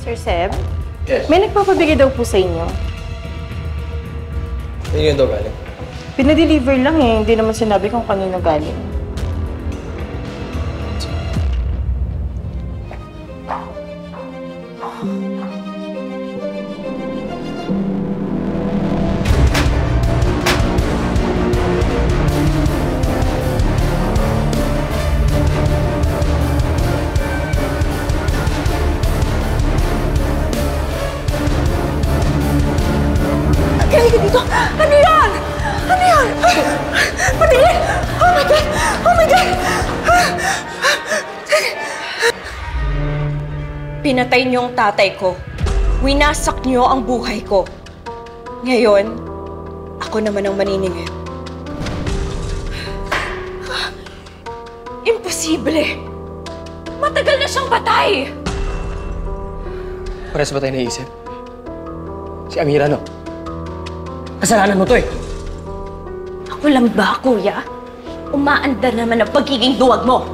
Sir Seb? Yes. May nagpapabigay daw po sa inyo. Hindi nga daw galing. Pinadeliver lang eh. Hindi naman sinabi kung kanino galing. Kaya dito! Ano yan? Ano yan? Patingin! Oh my God! Oh my God! Pinatay niyo ang tatay ko. Winasak niyo ang buhay ko. Ngayon, ako naman ang maniningil. Imposible! Matagal na siyang patay! Pares ba tayo naisip? Si Amira, no? Kasalanan mo to eh. Ako lang ba, kuya? Umaandar naman ang pagiging duwag mo.